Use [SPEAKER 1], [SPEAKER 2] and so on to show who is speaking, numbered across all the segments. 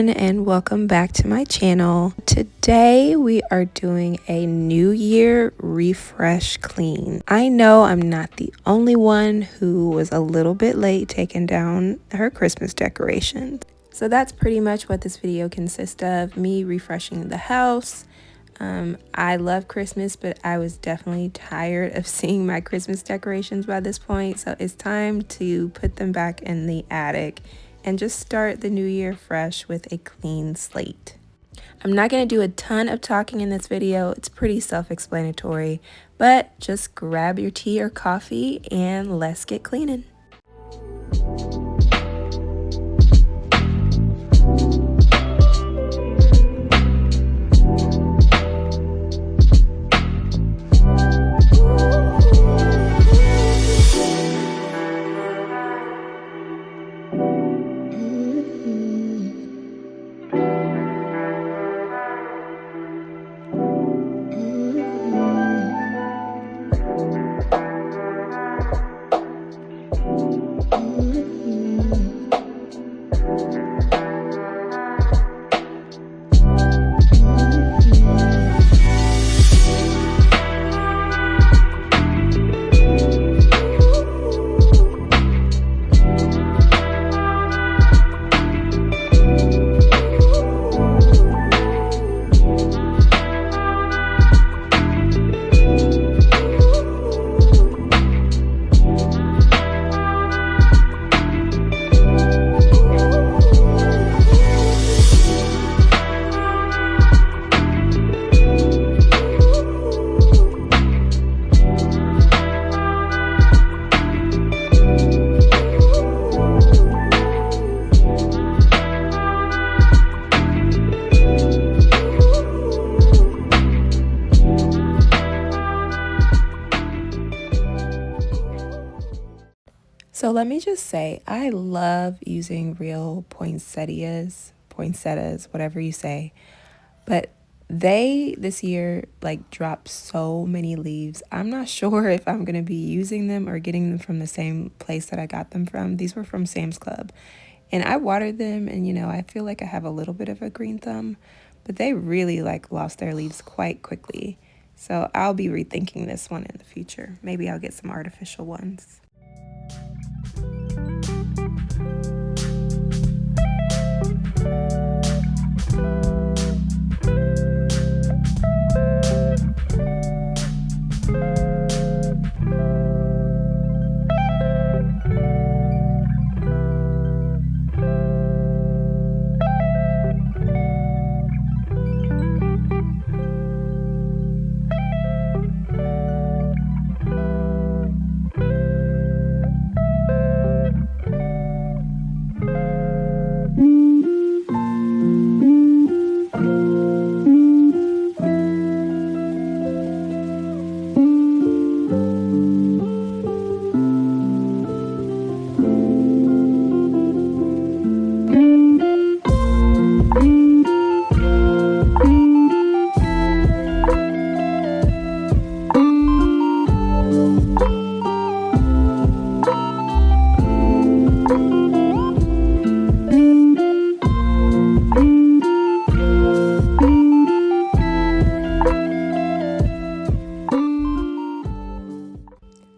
[SPEAKER 1] everyone, and welcome back to my channel. Today we are doing a New Year refresh clean. I know I'm not the only one who was a little bit late taking down her Christmas decorations. So that's pretty much what this video consists of, me refreshing the house. I love Christmas, but I was definitely tired of seeing my Christmas decorations by this point, so it's time to put them back in the attic and just start the new year fresh with a clean slate. I'm not going to do a ton of talking in this video. It's pretty self-explanatory, but just grab your tea or coffee and let's get cleaning. So let me just say, I love using real poinsettias, whatever you say, but they this year dropped so many leaves. I'm not sure if I'm going to be using them or getting them from the same place that I got them from. These were from Sam's Club, and I watered them, and I feel like I have a little bit of a green thumb, but they really lost their leaves quite quickly. So I'll be rethinking this one in the future. Maybe I'll get some artificial ones.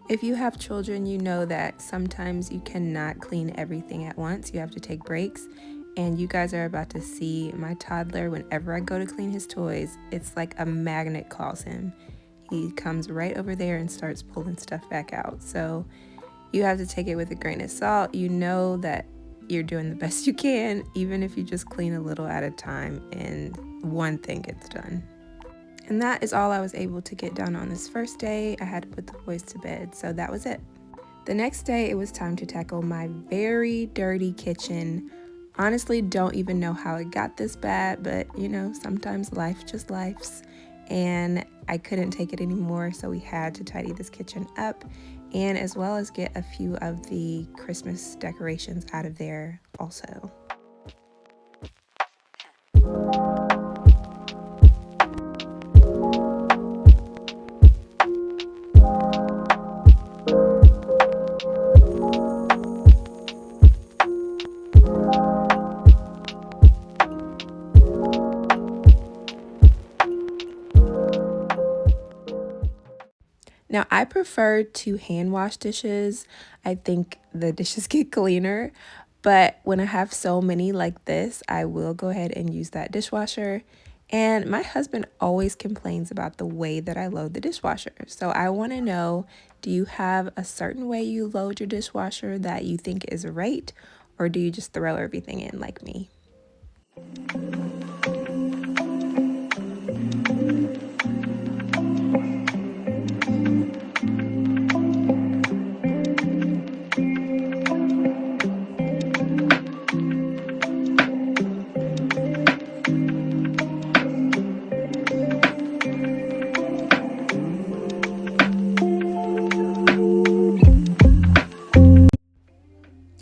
[SPEAKER 1] If you have children, you know that sometimes you cannot clean everything at once. You have to take breaks, and you guys are about to see my toddler. Whenever I go to clean his toys, it's like a magnet calls him. He comes right over there and starts pulling stuff back out. So you have to take it with a grain of salt. You know that you're doing the best you can, even if you just clean a little at a time and one thing gets done. And that is all I was able to get done on this first day. I had to put the boys to bed, so that was it. The next day, it was time to tackle my very dirty kitchen. Honestly, don't even know how it got this bad, but sometimes life just lifes. And I couldn't take it anymore, so we had to tidy this kitchen up, and as well as get a few of the Christmas decorations out of there also. Now, I prefer to hand wash dishes. I think the dishes get cleaner, but when I have so many like this, I will go ahead and use that dishwasher. And my husband always complains about the way that I load the dishwasher. So I want to know, do you have a certain way you load your dishwasher that you think is right, or do you just throw everything in like me?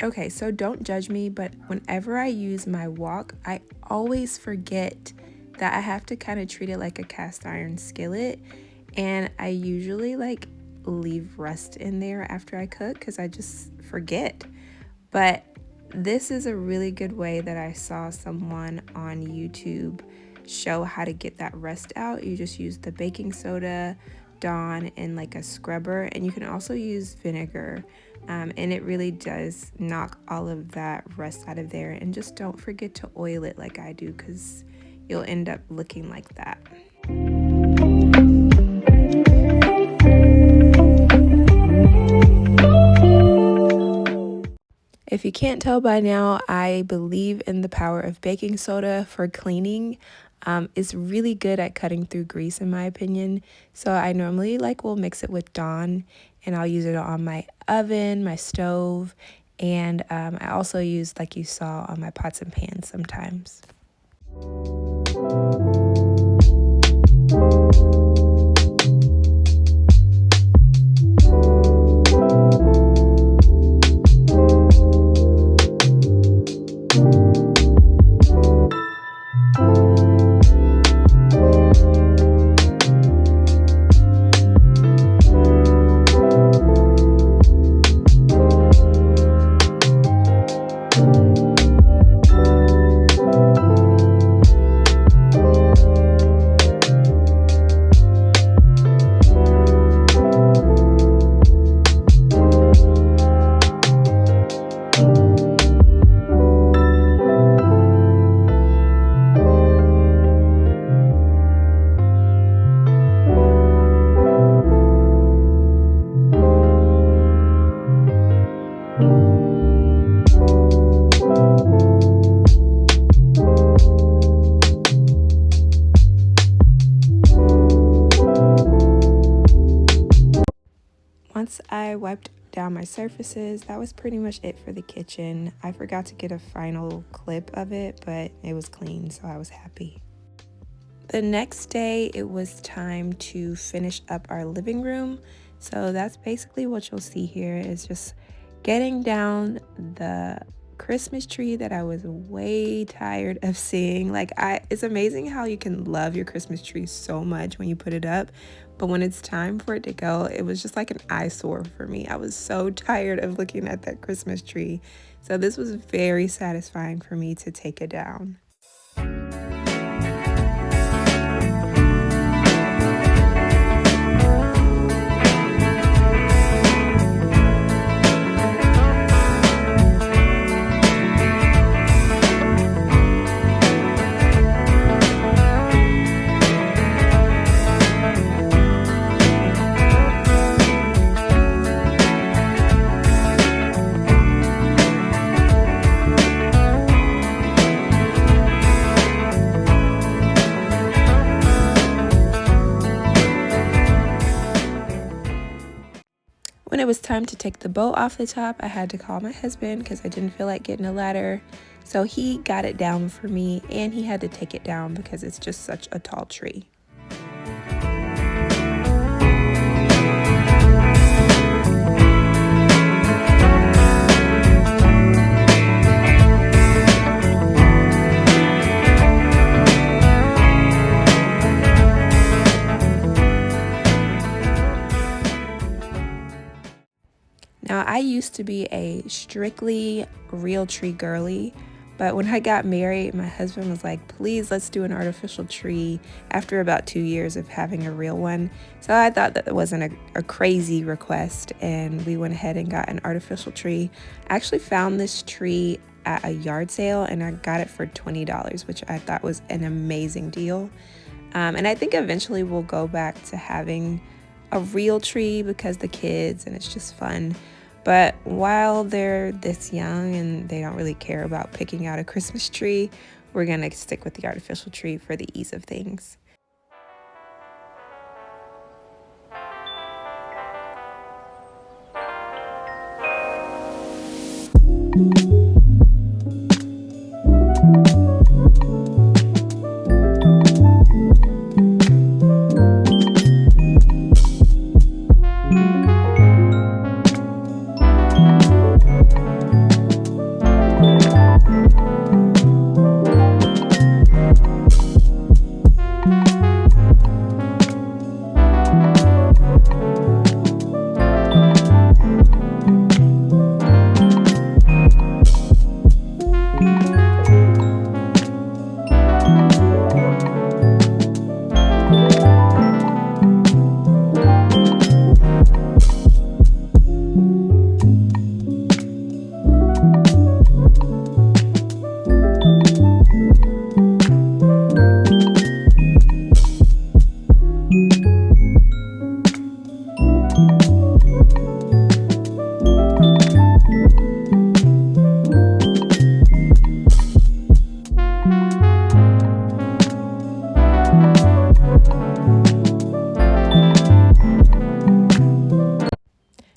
[SPEAKER 1] Okay, so don't judge me, but whenever I use my wok, I always forget that I have to kind of treat it like a cast iron skillet. And I usually like leave rust in there after I cook because I just forget. But this is a really good way that I saw someone on YouTube show how to get that rust out. You just use the baking soda, Dawn, and like a scrubber, and you can also use vinegar. And it really does knock all of that rust out of there. And just don't forget to oil it like I do, because you'll end up looking like that. If you can't tell by now, I believe in the power of baking soda for cleaning. It's really good at cutting through grease in my opinion. So I normally will mix it with Dawn, and I'll use it on my oven, my stove, and I also use, like you saw, on my pots and pans sometimes. Once I wiped down my surfaces, that was pretty much it for the kitchen. I forgot to get a final clip of it, but it was clean, so I was happy. The next day, it was time to finish up our living room. So that's basically what you'll see here, is just getting down the Christmas tree that I was way tired of seeing. It's amazing how you can love your Christmas tree so much when you put it up, but when it's time for it to go, it was just like an eyesore for me. I was so tired of looking at that Christmas tree. So this was very satisfying for me to take it down. When it was time to take the bow off the top, I had to call my husband because I didn't feel like getting a ladder. So he got it down for me, and he had to take it down because it's just such a tall tree. Now, I used to be a strictly Realtree girly, But when I got married, my husband was like, please, let's do an artificial tree after about 2 years of having a real one. So I thought that wasn't a crazy request, and we went ahead and got an artificial tree. I actually found this tree at a yard sale and I got it for $20, which I thought was an amazing deal. And I think eventually we'll go back to having a real tree because the kids, and it's just fun. But while they're this young and they don't really care about picking out a Christmas tree, we're gonna stick with the artificial tree for the ease of things.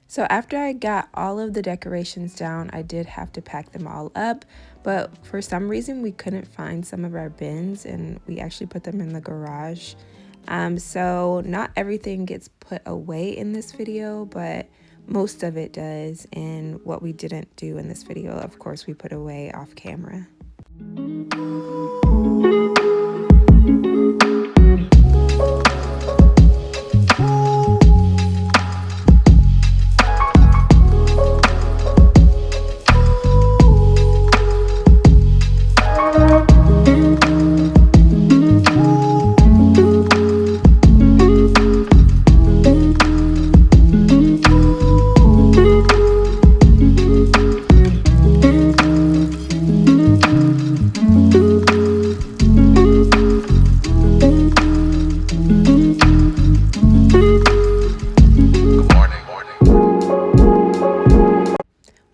[SPEAKER 1] So after I got all of the decorations down, I did have to pack them all up, but for some reason we couldn't find some of our bins and we actually put them in the garage. So not everything gets put away in this video, but most of it does. And what we didn't do in this video, of course, we put away off camera.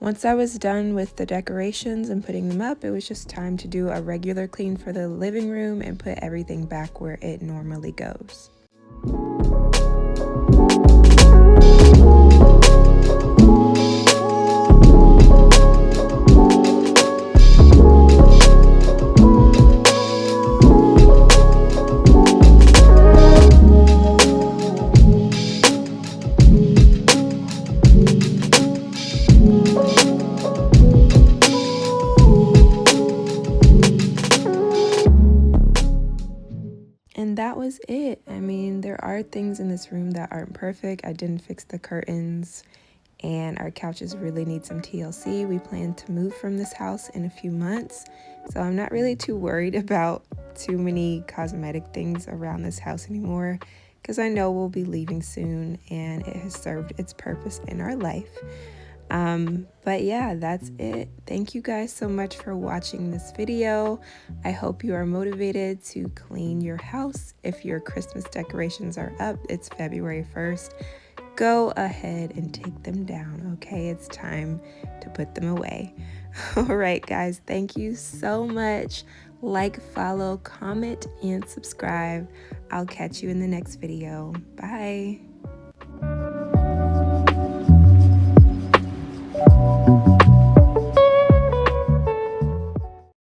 [SPEAKER 1] Once I was done with the decorations and putting them up, it was just time to do a regular clean for the living room and put everything back where it normally goes. And that was it. I mean, there are things in this room that aren't perfect. I didn't fix the curtains and our couches really need some TLC. We plan to move from this house in a few months, so I'm not really too worried about too many cosmetic things around this house anymore because I know we'll be leaving soon and it has served its purpose in our life. But yeah, that's it. Thank you guys so much for watching this video. I hope you are motivated to clean your house. If your Christmas decorations are up, it's February 1st. Go ahead and take them down, okay? It's time to put them away. All right, guys, thank you so much. Like, follow, comment, and subscribe. I'll catch you in the next video. Bye.